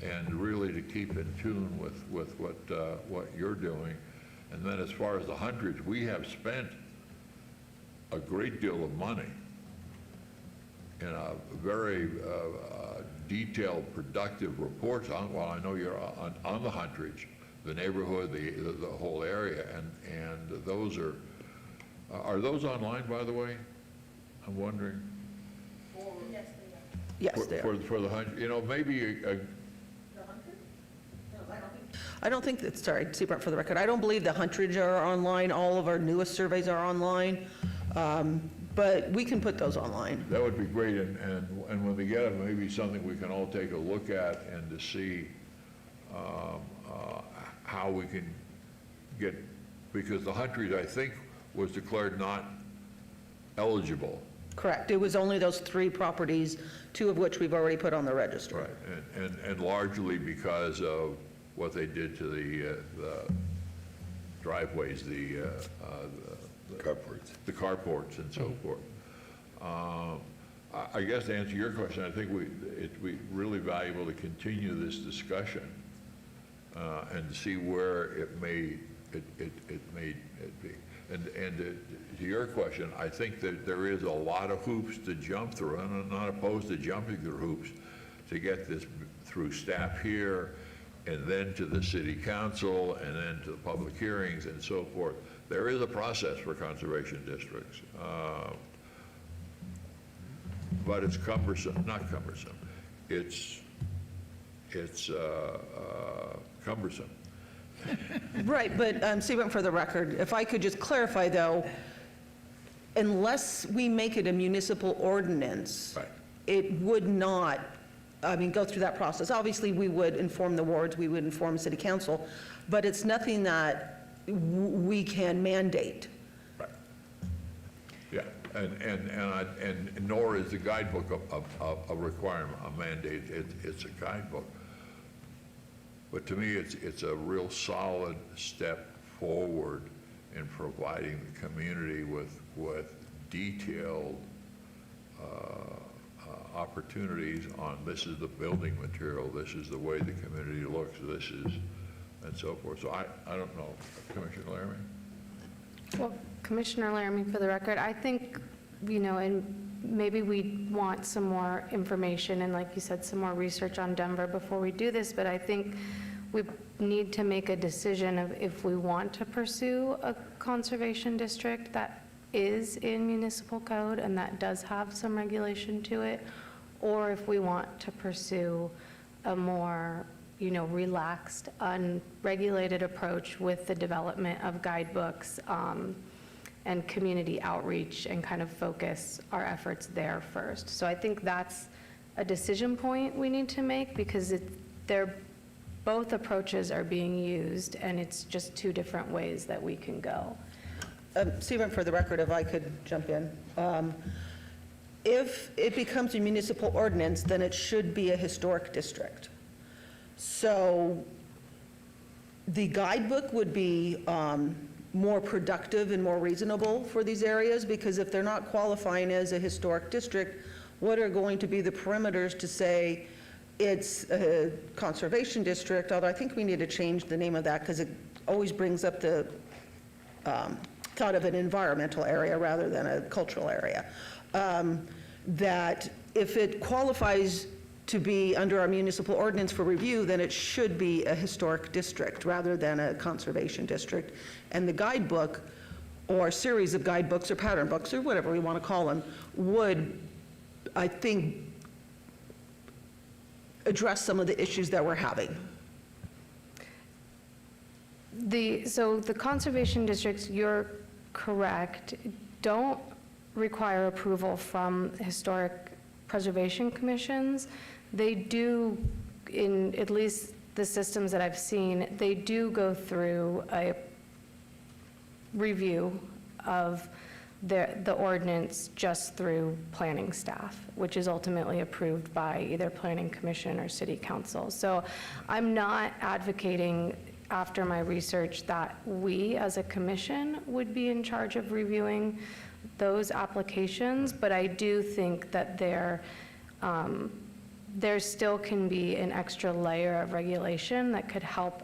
and really to keep in tune with what you're doing. And then as far as the hundreds, we have spent a great deal of money in a very detailed, productive reports on, well, I know you're on the hundreds, the neighborhood, the whole area, and those are those online, by the way? I'm wondering. Yes, they are. For the hundred, you know, maybe I don't think that, sorry, Seabrant, for the record, I don't believe the hundreds are online. All of our newest surveys are online, but we can put those online. that would be great, and when we get them, maybe something we can all take a look at and to see how we can get, because the hundreds, I think, was declared not eligible. Correct. It was only those 3 properties, 2 of which we've already put on the registry. Right, and largely because of what they did to the driveways, the carports and so forth. I guess to answer your question, I think it'd be really valuable to continue this discussion and to see where it may be. And to your question, I think that there is a lot of hoops to jump through, and I'm not opposed to jumping through hoops to get this through staff here, and then to the city council, and then to the public hearings and so forth. There is a process for conservation districts, but it's cumbersome, not cumbersome, it's cumbersome. Right, but Seabrant, for the record, if I could just clarify, though, unless we make it a municipal ordinance, Right. it would not, go through that process. Obviously, we would inform the wards, we would inform city council, but it's nothing that we can mandate. Right. Yeah, and nor is the guidebook a requirement, a mandate. It's a guidebook. But to me, it's a real solid step forward in providing the community with detailed opportunities on this is the building material, this is the way the community looks, this is, and so forth. So I don't know, Commissioner Laramie? Well, Commissioner Laramie, for the record, I think, and maybe we want some more information and, like you said, some more research on Denver before we do this, but I think we need to make a decision of if we want to pursue a conservation district that is in municipal code and that does have some regulation to it, or if we want to pursue a more, relaxed, unregulated approach with the development of guidebooks and community outreach and kind of focus our efforts there first. So I think that's a decision point we need to make because both approaches are being used and it's just two different ways that we can go. Stephen, for the record, if I could jump in. If it becomes a municipal ordinance, then it should be a historic district. So the guidebook would be more productive and more reasonable for these areas, because if they're not qualifying as a historic district, what are going to be the perimeters to say it's a conservation district? Although I think we need to change the name of that because it always brings up the thought of an environmental area rather than a cultural area. That if it qualifies to be under our municipal ordinance for review, then it should be a historic district rather than a conservation district. And the guidebook, or series of guidebooks or pattern books, or whatever we want to call them, would, I think, address some of the issues that we're having. So the conservation districts, you're correct, don't require approval from historic preservation commissions. They do, in at least the systems that I've seen, they do go through a review of the ordinance just through planning staff, which is ultimately approved by either planning commission or city council. So I'm not advocating, after my research, that we as a commission would be in charge of reviewing those applications, but I do think that there still can be an extra layer of regulation that could help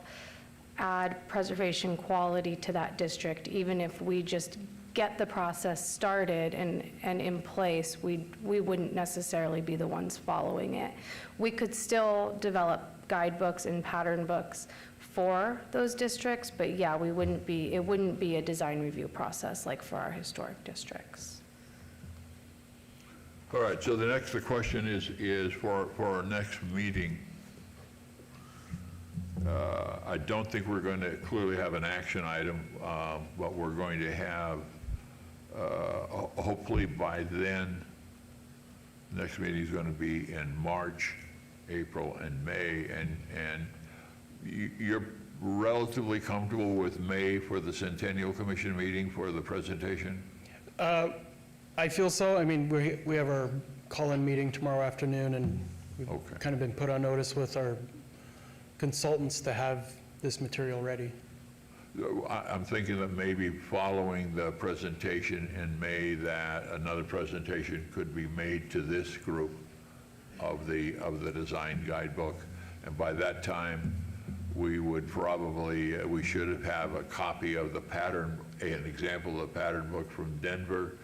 add preservation quality to that district. Even if we just get the process started and in place, we wouldn't necessarily be the ones following it. We could still develop guidebooks and pattern books for those districts, but yeah, it wouldn't be a design review process like for our historic districts. All right, so the question is for our next meeting. I don't think we're going to clearly have an action item, but we're going to have, hopefully by then, the next meeting is going to be in March, April, and May, and you're relatively comfortable with May for the Centennial Commission meeting for the presentation? I feel so. I mean, we have our call-in meeting tomorrow afternoon, and we've Okay. kind of been put on notice with our consultants to have this material ready. I'm thinking that maybe following the presentation in May, that another presentation could be made to this group of the design guidebook, and by that time, we would probably, we should have a copy of the pattern, an example of the pattern book from Denver,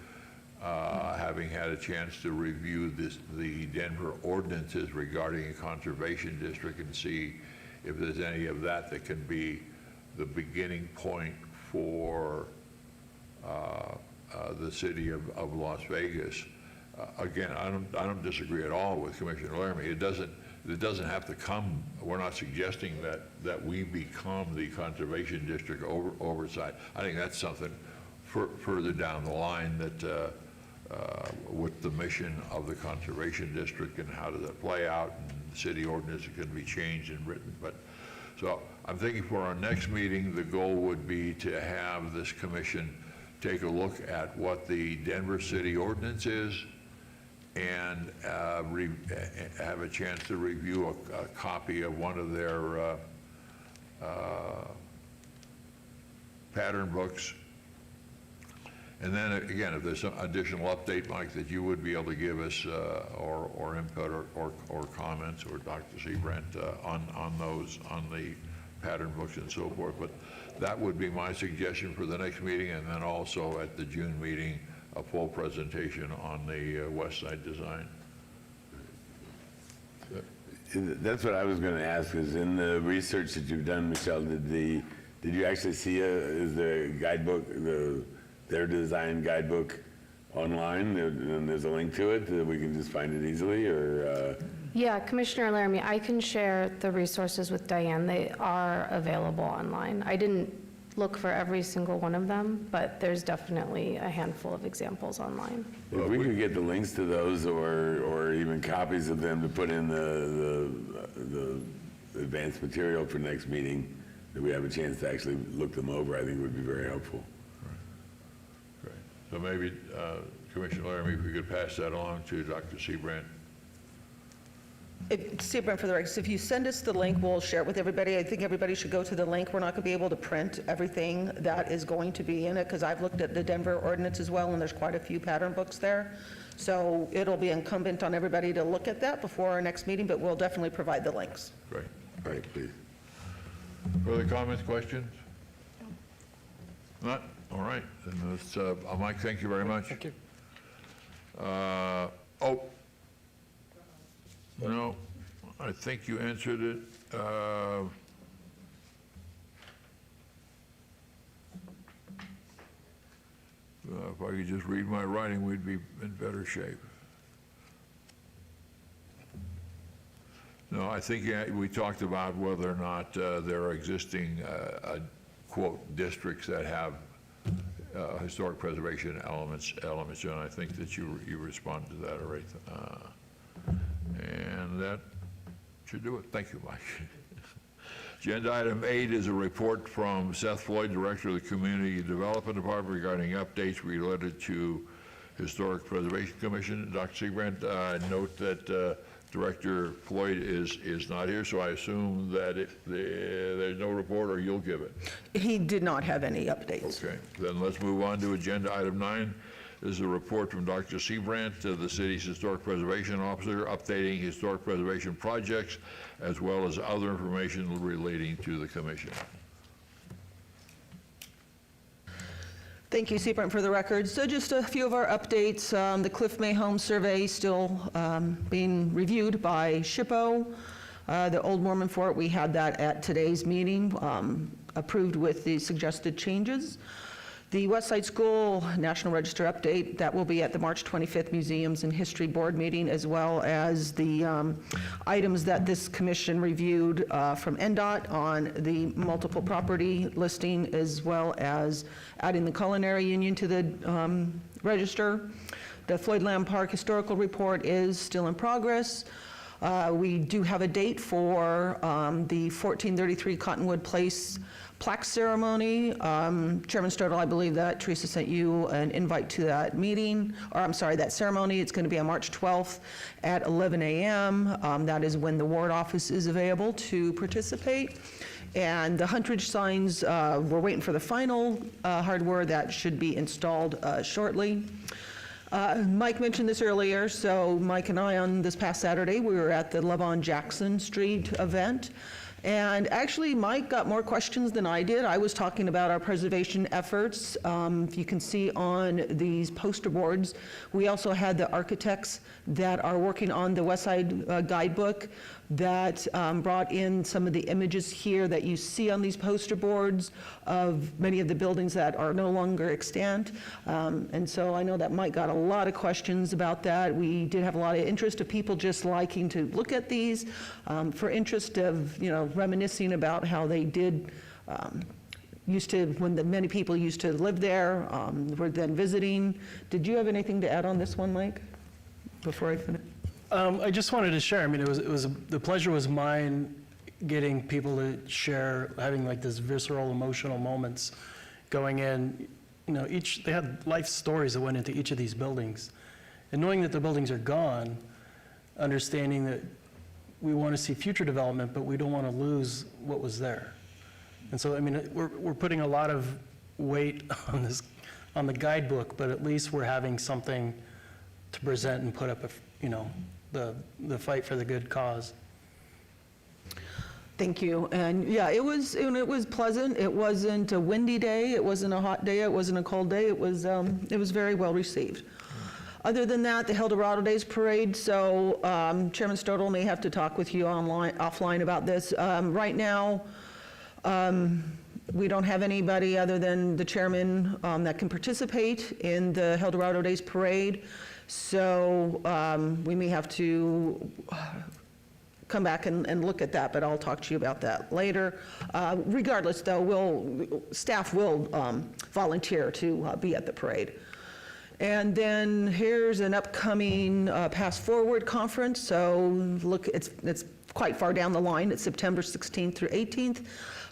having had a chance to review the Denver ordinances regarding a conservation district and see if there's any of that can be the beginning point for the city of Las Vegas. Again, I don't disagree at all with Commissioner Laramie. It doesn't have to come. We're not suggesting that we become the conservation district oversight. I think that's something further down the line that with the mission of the conservation district and how does that play out, and the city ordinance can be changed and written. But so I'm thinking for our next meeting, the goal would be to have this commission take a look at what the Denver city ordinance is and have a chance to review a copy of one of their pattern books. And then again, if there's some additional update, Mike, that you would be able to give us or input or comments, or Dr. Seabrandt on those, on the pattern books and so forth. But that would be my suggestion for the next meeting, and then also at the June meeting, a full presentation on the West Side design. That's what I was going to ask, is in the research that you've done, Michelle, did you actually see is the guidebook, their design guidebook online, and there's a link to it, that we can just find it easily, or, Yeah, Commissioner Laramie, I can share the resources with Diane. They are available online. I didn't look for every single one of them, but there's definitely a handful of examples online. if we could get the links to those, or even copies of them to put in the advanced material for next meeting, that we have a chance to actually look them over, I think would be very helpful. Great. So maybe, Commissioner Laramie, if we could pass that along to Dr. Seabrandt. Seabrandt for the record, if you send us the link, we'll share it with everybody. I think everybody should go to the link. We're not going to be able to print everything that is going to be in it, because I've looked at the Denver ordinance as well, and there's quite a few pattern books there. So it'll be incumbent on everybody to look at that before our next meeting, but we'll definitely provide the links. Great. All right, please. Further comments, questions? Not? All right. Then let's, Mike, thank you very much. Thank you. Oh. No, I think you answered it. If I could just read my writing, we'd be in better shape. No, I think we talked about whether or not there are existing, quote, districts that have historic preservation elements, and I think that you responded to that already. And that should do it. Thank you, Mike. Agenda item 8 is a report from Seth Floyd, Director of the Community Development Department, regarding updates related to Historic Preservation Commission. Dr. Seabrandt, I note that Director Floyd is not here, so I assume that there's no report, or you'll give it. He did not have any updates. Okay, then let's move on to agenda item 9. This is a report from Dr. Seabrandt, the city's Historic Preservation Officer, updating historic preservation projects, as well as other information relating to the commission. Thank you, Seabrandt, for the record. So just a few of our updates. The Cliff May Home Survey still being reviewed by SHPO. The Old Mormon Fort, we had that at today's meeting, approved with the suggested changes. The West Side School National Register update, that will be at the March 25th Museums and History Board meeting, as well as the items that this commission reviewed from NDOT on the multiple property listing, as well as adding the Culinary Union to the register. The Floyd Lamb Park Historical Report is still in progress. We do have a date for the 1433 Cottonwood Place plaque ceremony. Chairman Stodel, I believe that Teresa sent you an invite to that meeting, or I'm sorry, that ceremony. It's going to be on March 12th at 11 a.m. That is when the ward office is available to participate. And the Huntridge signs, we're waiting for the final hardware that should be installed shortly. Mike mentioned this earlier, so Mike and I on this past Saturday, we were at the Levon Jackson Street event. And actually, Mike got more questions than I did. I was talking about our preservation efforts. If you can see on these poster boards, we also had the architects that are working on the West Side guidebook that brought in some of the images here that you see on these poster boards of many of the buildings that are no longer extant. And so I know that Mike got a lot of questions about that. We did have a lot of interest of people just liking to look at these for interest of, reminiscing about how they did used to, when many people used to live there, were then visiting. Did you have anything to add on this one, Mike, before I finish? I just wanted to share. I mean, the pleasure was mine, getting people to share, having like this visceral, emotional moments, going in. They had life stories that went into each of these buildings, and knowing that the buildings are gone, understanding that we want to see future development, but we don't want to lose what was there. And so, I mean, we're putting a lot of weight on the guidebook, but at least we're having something to present and put up, the fight for the good cause. Thank you. And yeah, it was pleasant. It wasn't a windy day. It wasn't a hot day. It wasn't a cold day. It was very well received. Other than that, the Eldorado Days Parade, so Chairman Stodel may have to talk with you offline about this. Right now, We don't have anybody other than the chairman that can participate in the El Dorado Days Parade, so we may have to come back and look at that, but I'll talk to you about that later. Regardless, though, staff will volunteer to be at the parade. And then here's an upcoming Pass Forward conference. So look, it's quite far down the line. It's September 16th through 18th.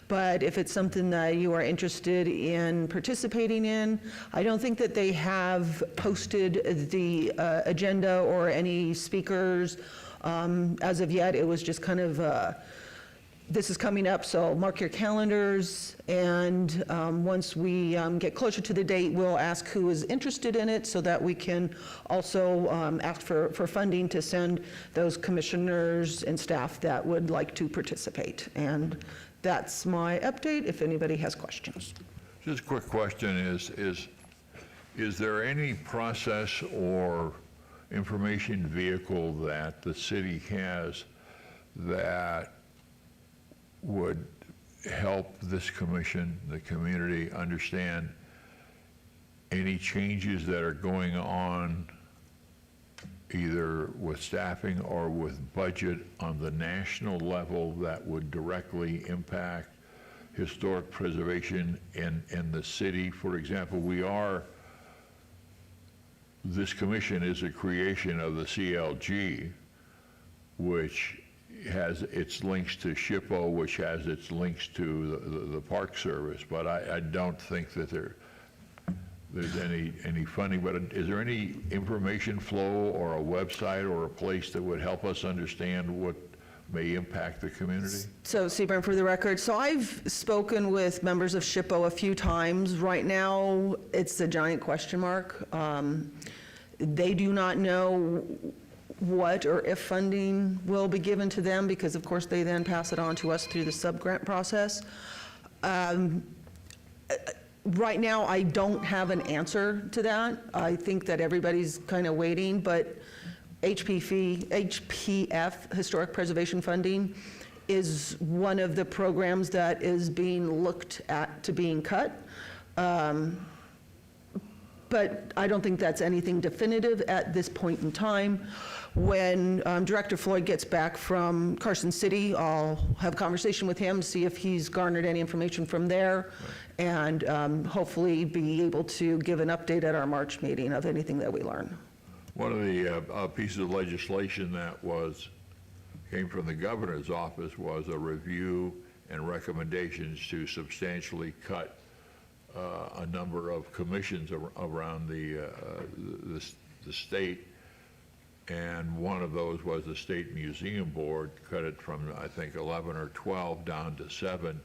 But if it's something that you are interested in participating in, I don't think that they have posted the agenda or any speakers as of yet. It was just kind of, this is coming up, so mark your calendars, and once we get closer to the date, we'll ask who is interested in it so that we can also ask for funding to send those commissioners and staff that would like to participate. And that's my update, if anybody has questions. Just a quick question is there any process or information vehicle that the city has that would help this commission, the community, understand any changes that are going on either with staffing or with budget on the national level that would directly impact historic preservation in the city? For example, this commission is a creation of the CLG, which has its links to SHPO, which has its links to the Park Service, but I don't think that there's any funding. But is there any information flow or a website or a place that would help us understand what may impact the community? So, Seaburn, for the record, so I've spoken with members of SHPO a few times. Right now, it's a giant question mark. They do not know what or if funding will be given to them, because of course they then pass it on to us through the sub-grant process. Right now, I don't have an answer to that. I think that everybody's kind of waiting, but HPF, Historic Preservation Funding, is one of the programs that is being looked at to being cut. But I don't think that's anything definitive at this point in time. When Director Floyd gets back from Carson City, I'll have a conversation with him, see if he's garnered any information from there, and hopefully be able to give an update at our March meeting of anything that we learn. One of the pieces of legislation that came from the governor's office was a review and recommendations to substantially cut a number of commissions around the state, and one of those was the State Museum Board, cut it from, I think, 11 or 12 down to 7.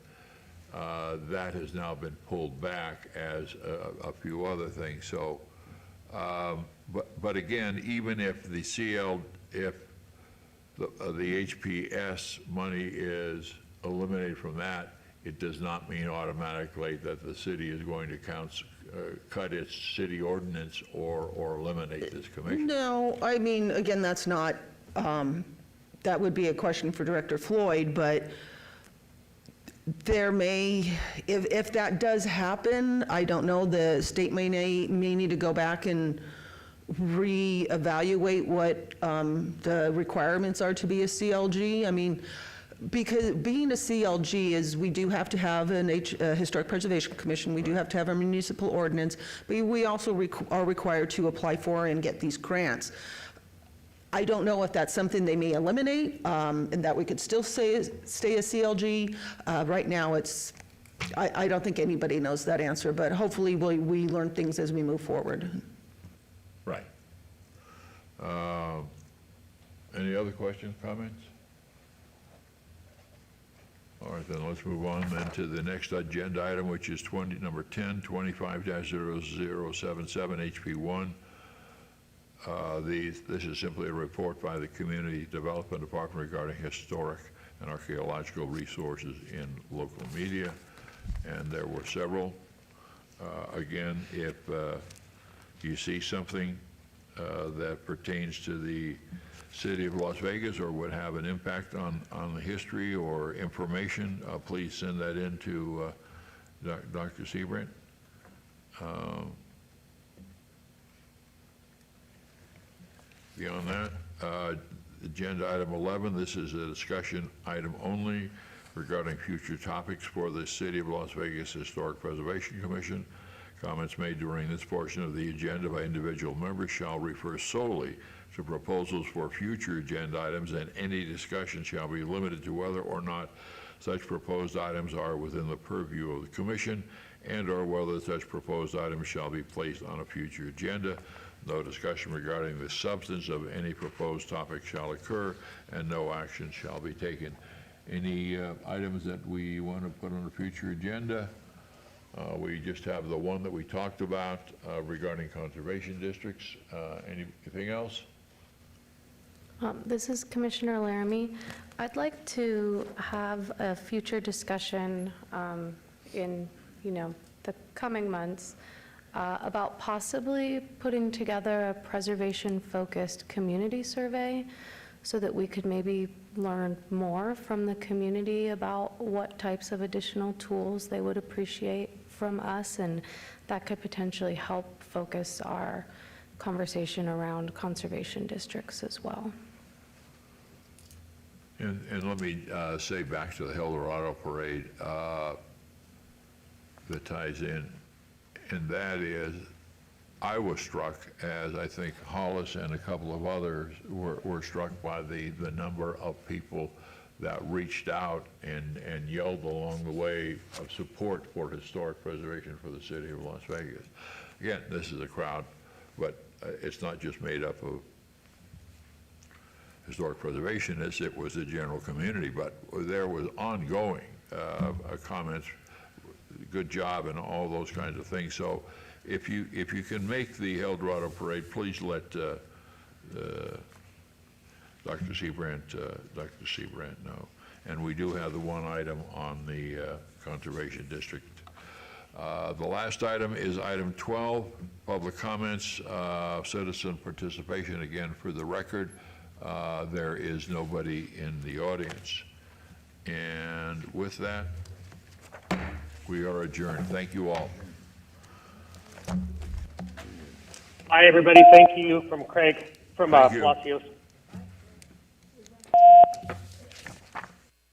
That has now been pulled back, as a few other things. So, but again, even if the HPS money is eliminated from that, it does not mean automatically that the city is going to cut its city ordinance or eliminate this commission. No, I mean, again, that's not, that would be a question for Director Floyd, but there may, if that does happen, I don't know, the state may need to go back and reevaluate what the requirements are to be a CLG. I mean, because being a CLG is, we do have to have a Historic Preservation Commission, we do have to have a municipal ordinance, but we also are required to apply for and get these grants. I don't know if that's something they may eliminate, and that we could still stay a CLG. Right now, I don't think anybody knows that answer, but hopefully we learn things as we move forward. Right. Any other questions, comments? All right, then let's move on then to the next agenda item, which is number 10, 25-0077, HP1. This is simply a report by the Community Development Department regarding historic and archaeological resources in local media, and there were several. Again, if you see something that pertains to the City of Las Vegas or would have an impact on the history or information, please send that in to Dr. Sebrandt? Beyond that, agenda item 11, this is a discussion item only regarding future topics for the City of Las Vegas Historic Preservation Commission. Comments made during this portion of the agenda by individual members shall refer solely to proposals for future agenda items, and any discussion shall be limited to whether or not such proposed items are within the purview of the commission, and/or whether such proposed items shall be placed on a future agenda. No discussion regarding the substance of any proposed topic shall occur, and no action shall be taken. Any items that we want to put on a future agenda? We just have the one that we talked about regarding conservation districts. Anything else? This is Commissioner Laramie. I'd like to have a future discussion in, the coming months about possibly putting together a preservation-focused community survey so that we could maybe learn more from the community about what types of additional tools they would appreciate from us, and that could potentially help focus our conversation around conservation districts as well. And let me say back to the Eldorado Parade that ties in, and that is, I was struck, as I think Hollis and a couple of others were struck by the number of people that reached out and yelled along the way of support for historic preservation for the City of Las Vegas. Again, this is a crowd, but it's not just made up of historic preservationists, it was the general community, but there was ongoing comments, good job, and all those kinds of things. So if you can make the Eldorado Parade, please let Dr. Sebrandt know. And we do have the one item on the conservation district. The last item is item 12, public comments, citizen participation. Again, for the record, there is nobody in the audience. And with that, we are adjourned. Thank you all. Hi, everybody. Thank you from Craig, from Thank you. Palacios.